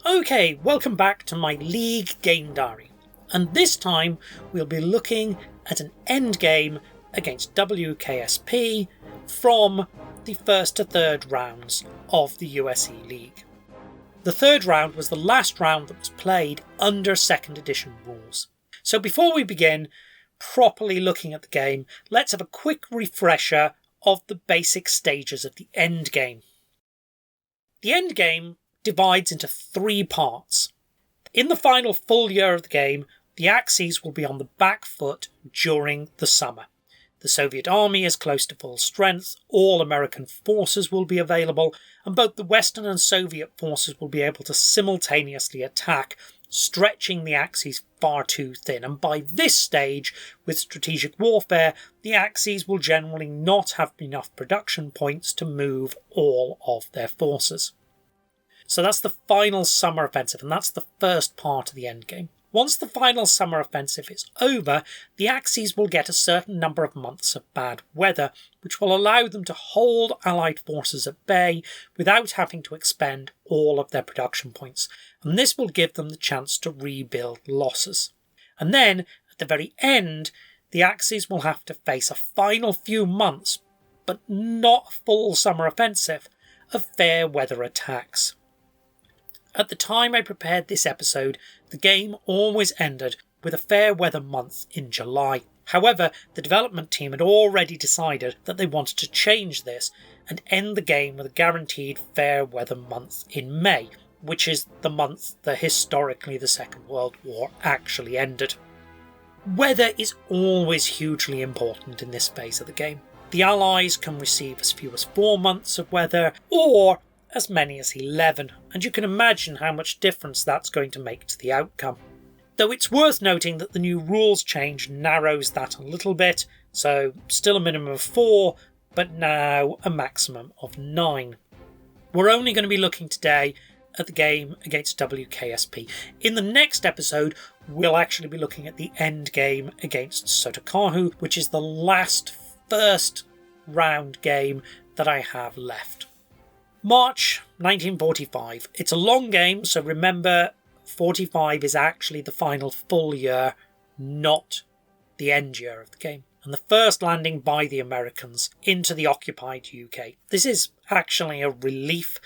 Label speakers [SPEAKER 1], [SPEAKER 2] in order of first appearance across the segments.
[SPEAKER 1] Okay, welcome back to my League Game Diary, and this time we'll be looking at an endgame against WKSP from the first to third rounds of the USE League. The third round was the last round that was played under 2nd edition rules. So before we begin properly looking at the game, let's have a quick refresher of the basic stages of the endgame. The endgame divides into 3 parts. In the final full year of the game, the Axis will be on the back foot during the summer. The Soviet army is close to full strength, all American forces will be available, and both the Western and Soviet forces will be able to simultaneously attack, stretching the Axis far too thin. And by this stage, with strategic warfare, the Axis will generally not have enough production points to move all of their forces. So that's the final summer offensive, and that's the first part of the endgame. Once the final summer offensive is over, the Axis will get a certain number of months of bad weather, which will allow them to hold Allied forces at bay without having to expend all of their production points. And this will give them the chance to rebuild losses. And then, at the very end, the Axis will have to face a final few months, but not a full summer offensive, of fair weather attacks. At the time I prepared this episode, the game always ended with a fair weather month in July. However, the development team had already decided that they wanted to change this and end the game with a guaranteed fair weather month in May, which is the month that historically the Second World War actually ended. Weather is always hugely important in this phase of the game. The Allies can receive as few as 4 months of weather, or as many as 11, and you can imagine how much difference that's going to make to the outcome. Though it's worth noting that the new rules change narrows that a little bit, so still a minimum of 4, but now a maximum of 9. We're only going to be looking today at the game against WKSP. In the next episode, we'll actually be looking at the end game against Sotokahu, which is the last first round game that I have left. March 1945. It's a long game, so remember 45 is actually the final full year, not the end year of the game. And the first landing by the Americans into the occupied UK. This is actually a relief.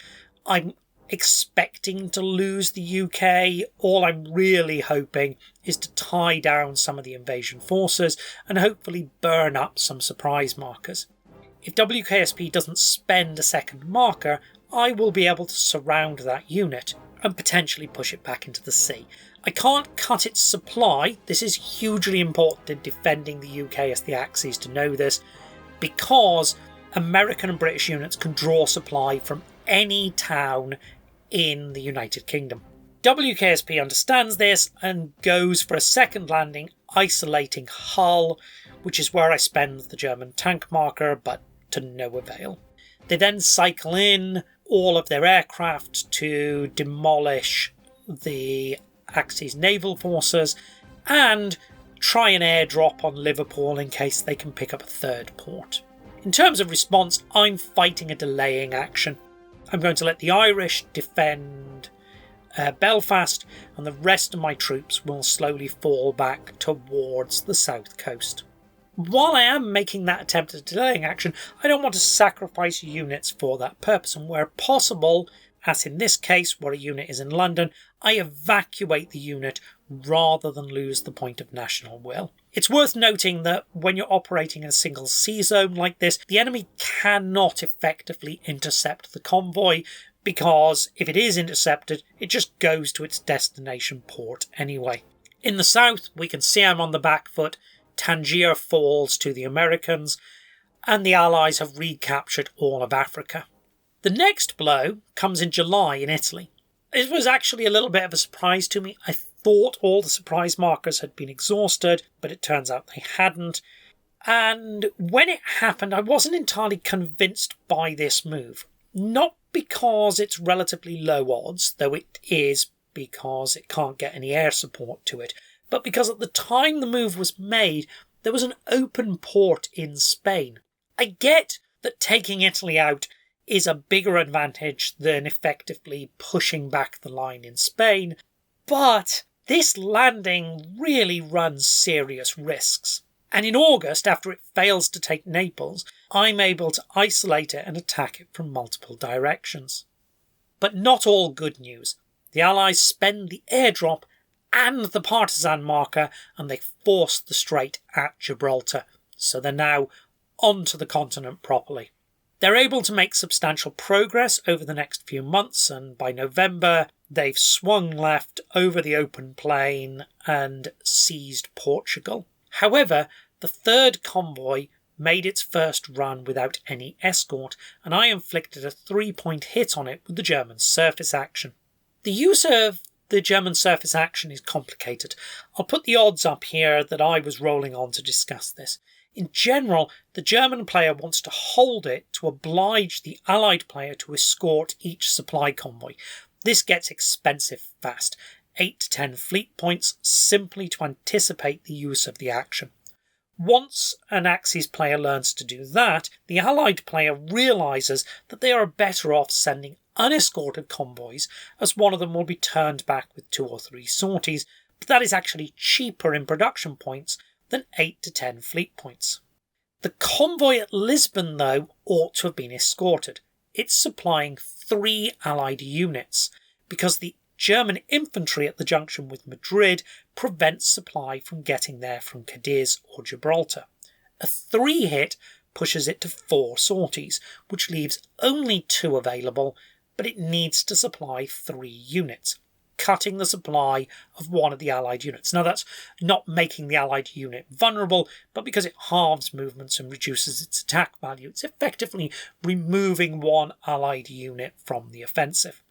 [SPEAKER 1] I'm expecting to lose the UK. All I'm really hoping is to tie down some of the invasion forces and hopefully burn up some surprise markers. If WKSP doesn't spend a second marker, I will be able to surround that unit and potentially push it back into the sea. I can't cut its supply. This is hugely important in defending the UK as the Axis to know this, because American and British units can draw supply from any town in the United Kingdom. WKSP understands this and goes for a second landing, isolating Hull, which is where I spend the German tank marker, but to no avail. They then cycle in all of their aircraft to demolish the Axis naval forces and try an airdrop on Liverpool in case they can pick up a third port. In terms of response, I'm fighting a delaying action. I'm going to let the Irish defend Belfast, and the rest of my troops will slowly fall back towards the south coast. While I am making that attempt at delaying action, I don't want to sacrifice units for that purpose, and where possible, as in this case where a unit is in London, I evacuate the unit rather than lose the point of national will. It's worth noting that when you're operating in a single sea zone like this, the enemy cannot effectively intercept the convoy, because if it is intercepted, it just goes to its destination port anyway. In the south, we can see I'm on the back foot. Tangier falls to the Americans, and the Allies have recaptured all of Africa. The next blow comes in July in Italy. It was actually a little bit of a surprise to me. I thought all the surprise markers had been exhausted, but it turns out they hadn't. And when it happened, I wasn't entirely convinced by this move. Not because it's relatively low odds, though it is because it can't get any air support to it, but because at the time the move was made, there was an open port in Spain. I get that taking Italy out is a bigger advantage than effectively pushing back the line in Spain, but this landing really runs serious risks. And in August, after it fails to take Naples, I'm able to isolate it and attack it from multiple directions. But not all good news. The Allies spend the airdrop and the partisan marker, and they force the strait at Gibraltar. So they're now onto the continent properly. They're able to make substantial progress over the next few months, and by November they've swung left over the open plain and seized Portugal. However, the third convoy made its first run without any escort, and I inflicted a 3-point hit on it with the German surface action. The use of the German surface action is complicated. I'll put the odds up here that I was rolling on to discuss this. In general, the German player wants to hold it to oblige the Allied player to escort each supply convoy. This gets expensive fast, 8 to 10 fleet points simply to anticipate the use of the action. Once an Axis player learns to do that, the Allied player realises that they are better off sending unescorted convoys, as one of them will be turned back with 2 or 3 sorties, but that is actually cheaper in production points than 8 to 10 fleet points. The convoy at Lisbon, though, ought to have been escorted. It's supplying 3 Allied units, because the German infantry at the junction with Madrid prevents supply from getting there from Cadiz or Gibraltar. A 3 hit pushes it to 4 sorties, which leaves only 2 available, but it needs to supply 3 units, cutting the supply of one of the Allied units. Now, that's not making the Allied unit vulnerable, but because it halves movements and reduces its attack value, it's effectively removing one Allied unit from the offensive.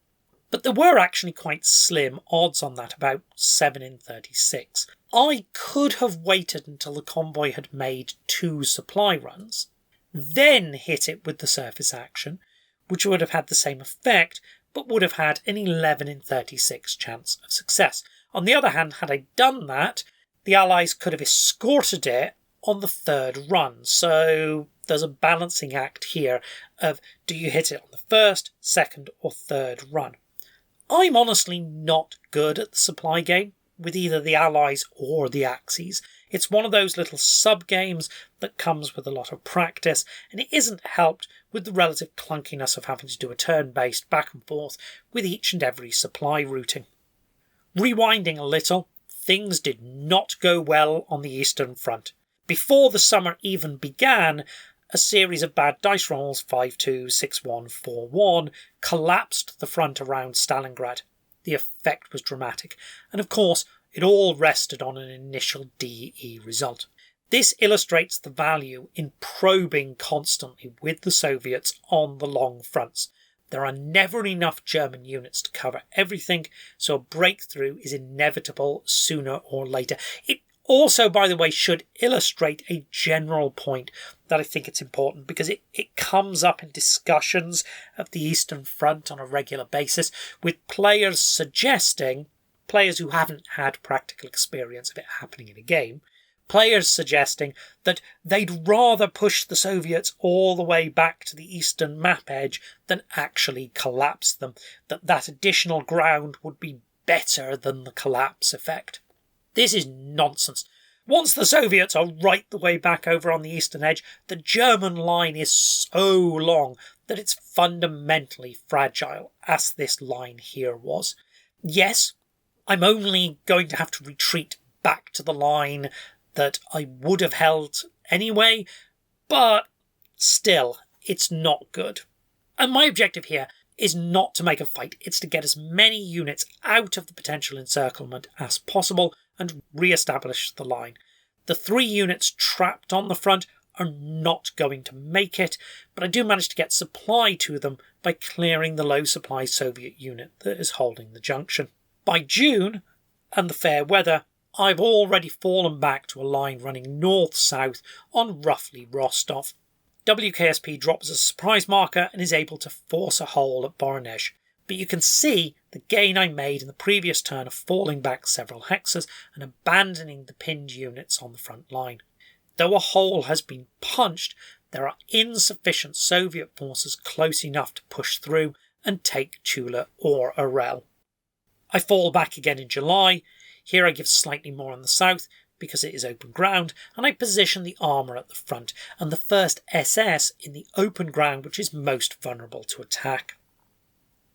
[SPEAKER 1] But there were actually quite slim odds on that, about 7 in 36. I could have waited until the convoy had made 2 supply runs, then hit it with the surface action, which would have had the same effect, but would have had an 11 in 36 chance of success. On the other hand, had I done that, the Allies could have escorted it on the 3rd run. So there's a balancing act here of, do you hit it on the 1st, 2nd or 3rd run? I'm honestly not good at the supply game with either the Allies or the Axis. It's one of those little sub-games that comes with a lot of practice, and it isn't helped with the relative clunkiness of having to do a turn-based back and forth with each and every supply routing. Rewinding a little, things did not go well on the Eastern Front. Before the summer even began, a series of bad dice rolls, 5-2, 6-1, 4-1, collapsed the front around Stalingrad. The effect was dramatic, and of course it all rested on an initial DE result. This illustrates the value in probing constantly with the Soviets on the long fronts. There are never enough German units to cover everything, so a breakthrough is inevitable sooner or later. It also, by the way, should illustrate a general point that I think it's important, because it comes up in discussions of the Eastern Front on a regular basis, with players who haven't had practical experience of it happening in a game, players suggesting that they'd rather push the Soviets all the way back to the eastern map edge than actually collapse them, that additional ground would be better than the collapse effect. This is nonsense. Once the Soviets are right the way back over on the eastern edge, the German line is so long that it's fundamentally fragile, as this line here was. Yes, I'm only going to have to retreat back to the line that I would have held anyway, but still, it's not good. And my objective here is not to make a fight, it's to get as many units out of the potential encirclement as possible and re-establish the line. The 3 units trapped on the front are not going to make it, but I do manage to get supply to them by clearing the low supply Soviet unit that is holding the junction. By June, and the fair weather, I've already fallen back to a line running north-south on roughly Rostov. WKSP drops a surprise marker and is able to force a hole at Voronezh, but you can see the gain I made in the previous turn of falling back several hexes and abandoning the pinned units on the front line. Though a hole has been punched, there are insufficient Soviet forces close enough to push through and take Tula or Orel. I fall back again in July. Here I give slightly more on the south because it is open ground, and I position the armour at the front and the 1st SS in the open ground which is most vulnerable to attack.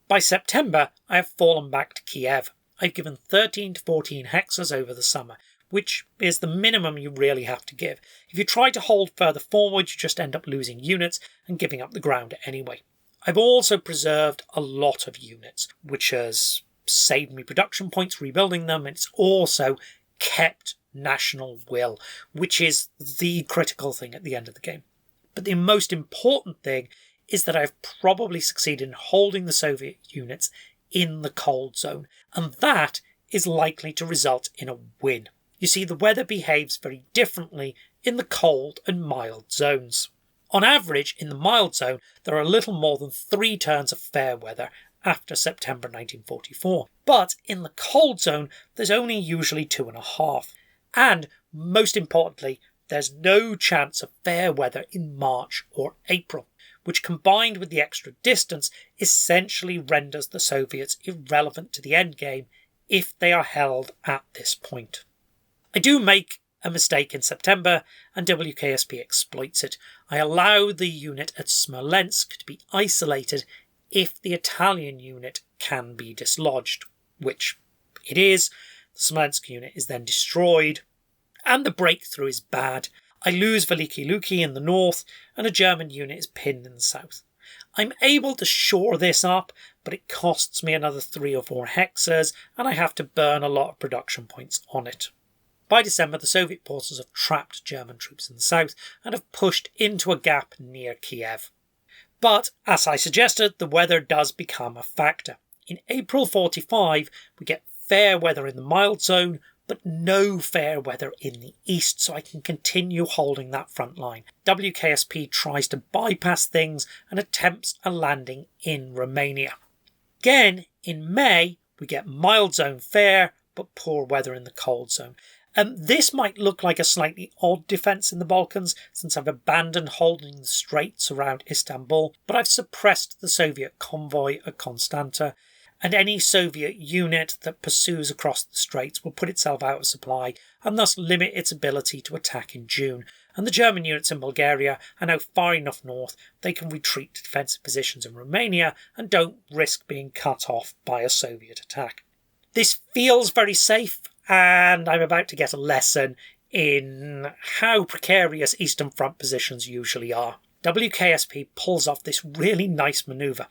[SPEAKER 1] By September, I have fallen back to Kiev. I've given 13 to 14 hexes over the summer, which is the minimum you really have to give. If you try to hold further forward, you just end up losing units and giving up the ground anyway. I've also preserved a lot of units, which has saved me production points rebuilding them, and it's also kept national will, which is the critical thing at the end of the game. But the most important thing is that I've probably succeeded in holding the Soviet units in the cold zone, and that is likely to result in a win. You see, the weather behaves very differently in the cold and mild zones. On average, in the mild zone, there are a little more than 3 turns of fair weather after September 1944. But in the cold zone, there's only usually 2.5. And, most importantly, there's no chance of fair weather in March or April, which combined with the extra distance essentially renders the Soviets irrelevant to the endgame if they are held at this point. I do make a mistake in September, and WKSP exploits it. I allow the unit at Smolensk to be isolated if the Italian unit can be dislodged, which it is. The Smolensk unit is then destroyed, and the breakthrough is bad. I lose Veliki Luki in the north, and a German unit is pinned in the south. I'm able to shore this up, but it costs me another 3 or 4 hexes, and I have to burn a lot of production points on it. By December, the Soviet forces have trapped German troops in the south and have pushed into a gap near Kiev. But, as I suggested, the weather does become a factor. In April 45, we get fair weather in the mild zone, but no fair weather in the east, so I can continue holding that front line. WKSP tries to bypass things and attempts a landing in Romania. Again, in May, we get mild zone fair, but poor weather in the cold zone. This might look like a slightly odd defence in the Balkans, since I've abandoned holding the straits around Istanbul, but I've suppressed the Soviet convoy at Constanta, and any Soviet unit that pursues across the straits will put itself out of supply and thus limit its ability to attack in June. And the German units in Bulgaria are now far enough north they can retreat to defensive positions in Romania and don't risk being cut off by a Soviet attack. This feels very safe, and I'm about to get a lesson in how precarious Eastern Front positions usually are. WKSP pulls off this really nice manoeuvre.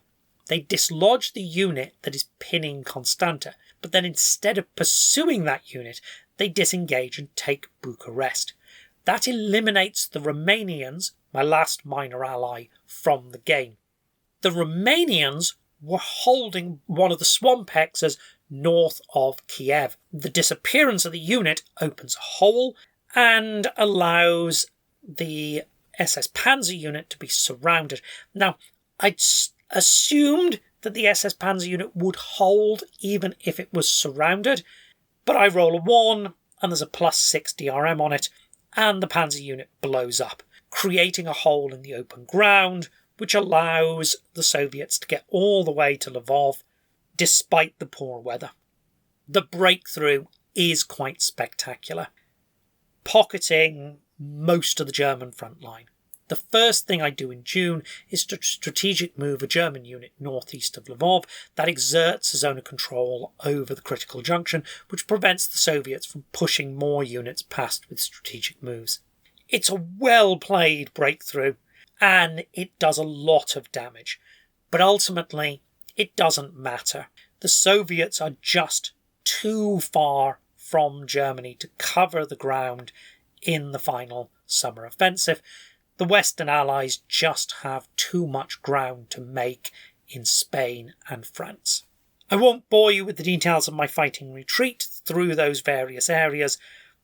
[SPEAKER 1] They dislodge the unit that is pinning Constanta, but then instead of pursuing that unit, they disengage and take Bucharest. That eliminates the Romanians, my last minor ally, from the game. The Romanians were holding one of the swamp hexes north of Kiev. The disappearance of the unit opens a hole and allows the SS Panzer unit to be surrounded. Now, I'd assumed that the SS Panzer unit would hold even if it was surrounded, but I roll a 1 and there's a +6 DRM on it, and the Panzer unit blows up, creating a hole in the open ground, which allows the Soviets to get all the way to Lvov despite the poor weather. The breakthrough is quite spectacular, pocketing most of the German front line. The first thing I do in June is to strategic move a German unit northeast of Lvov that exerts a zone of control over the critical junction, which prevents the Soviets from pushing more units past with strategic moves. It's a well-played breakthrough, and it does a lot of damage, but ultimately it doesn't matter. The Soviets are just too far from Germany to cover the ground in the final summer offensive. The Western Allies just have too much ground to make in Spain and France. I won't bore you with the details of my fighting retreat through those various areas.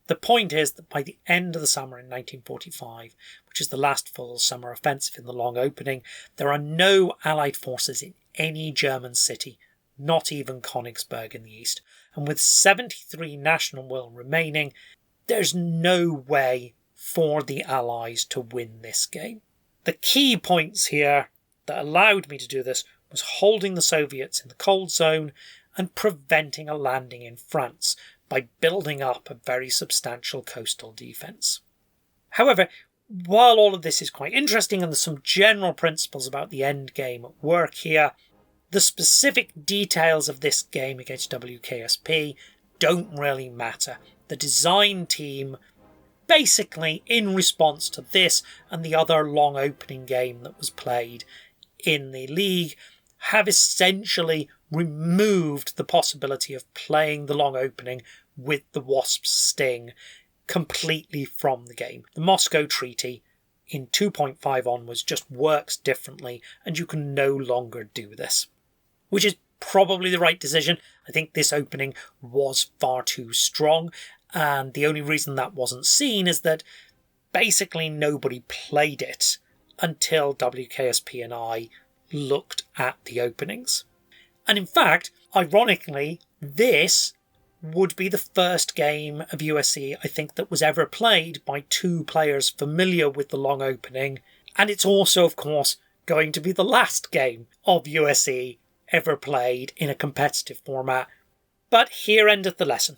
[SPEAKER 1] The point is that by the end of the summer in 1945, which is the last full summer offensive in the long opening, there are no Allied forces in any German city, not even Königsberg in the east. And with 73 national will remaining, there's no way for the Allies to win this game. The key points here that allowed me to do this was holding the Soviets in the cold zone and preventing a landing in France by building up a very substantial coastal defence. However, while all of this is quite interesting and there's some general principles about the endgame at work here, the specific details of this game against WKSP don't really matter. The design team, basically in response to this and the other long opening game that was played in the league, have essentially removed the possibility of playing the long opening with the wasp's sting completely from the game. The Moscow Treaty in 2.5 onwards just works differently, and you can no longer do this, which is probably the right decision. I think this opening was far too strong, and the only reason that wasn't seen is that basically nobody played it until WKSP and I looked at the openings. And in fact, ironically, this would be the first game of USC, I think, that was ever played by two players familiar with the long opening. And it's also, of course, going to be the last game of USC ever played in a competitive format. But here endeth the lesson.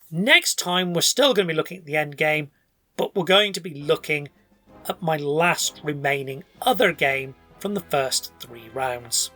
[SPEAKER 1] Next time, we're still going to be looking at the end game, but we're going to be looking at my last remaining other game from the first 3 rounds.